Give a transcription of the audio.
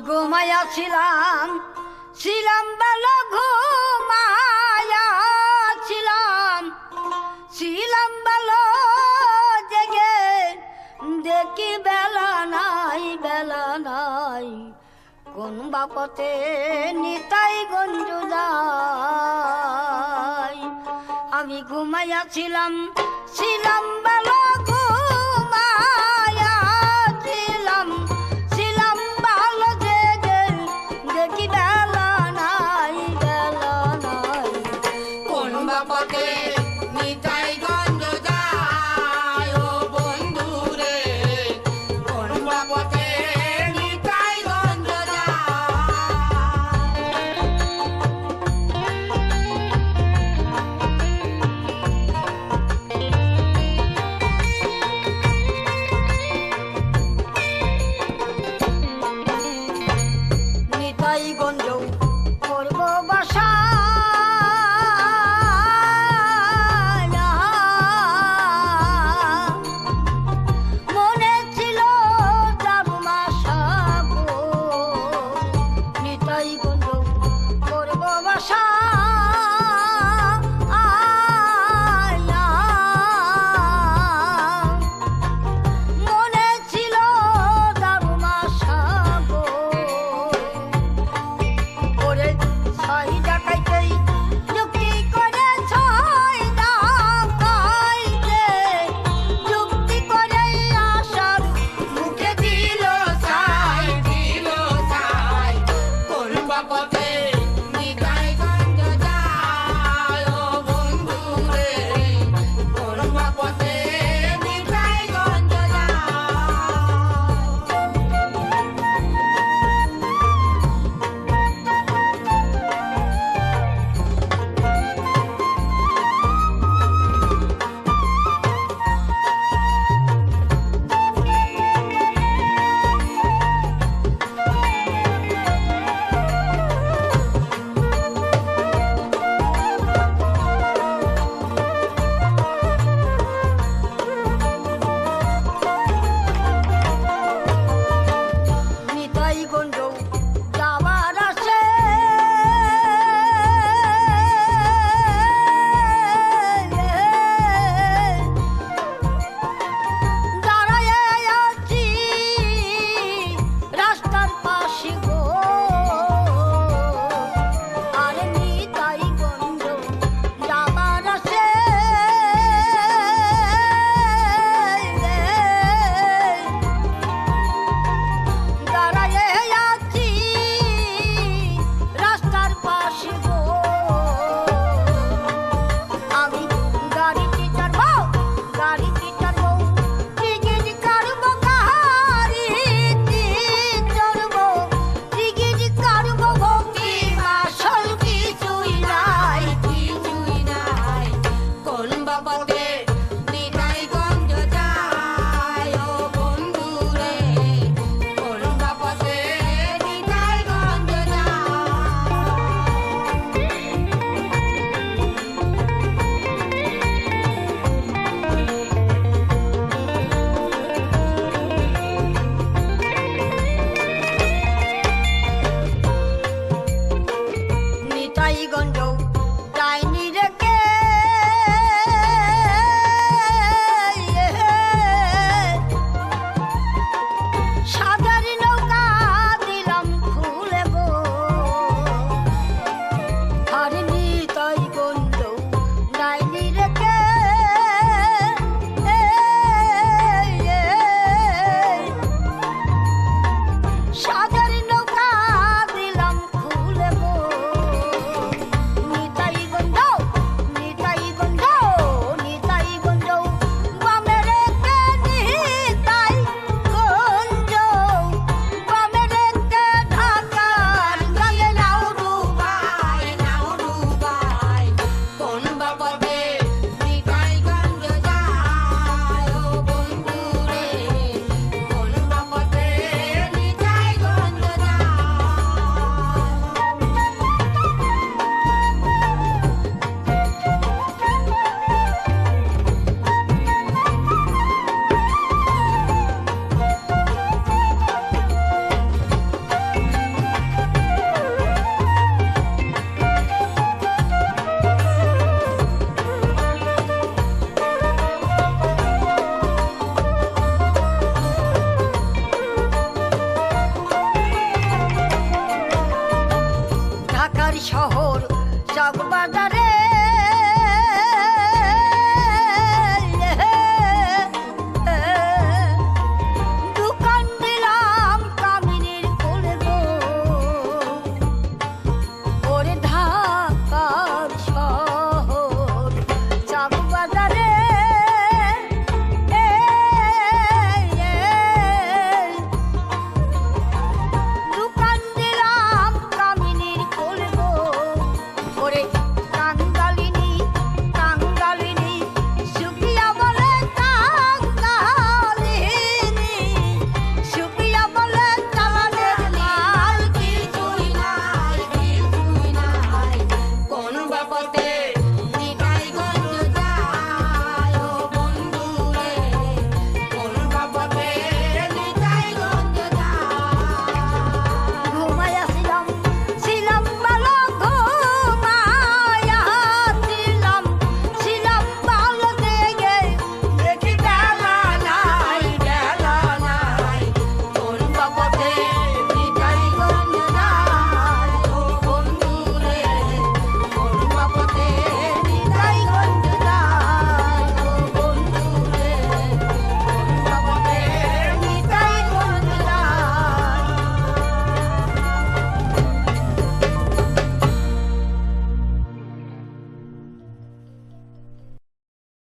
ঘুমাইয়া ছিলাম ছিলাম ভালো ঘুমাইয়া ছিলাম ছিলাম ভালো জেগে দেখি বেলা নাই কোন বাপতে নিতাই গঞ্জ যায় আমি ঘুমাইয়া ছিলাম ছিলাম ভালো ঘুমাইয়া ছিলাম ছিলাম ভালো জেগে দেখি বেলা নাই কোন বাপতে নিতাই গঞ্জ যায় ও বন্ধু রে কোন বাপতে নিতাই গঞ্জ নিতাই গঞ্জ করব বাসা মনে ছিল দারুমা সাগো নিতাই গঞ্জ করব বাসা মনে ছিল দারুমা সাগো ওরে ছয় ডাকাইতেই যুক্তি করে ছয় ডাকাইতে যুক্তি করে আসার মুখে দিল ছাই দিল ছাই কোন বাপতে নিতাই গঞ্জ যায় ও বন্ধু রে কোন বাপতে নিতাই গঞ্জ যায় শহর চক বাজারে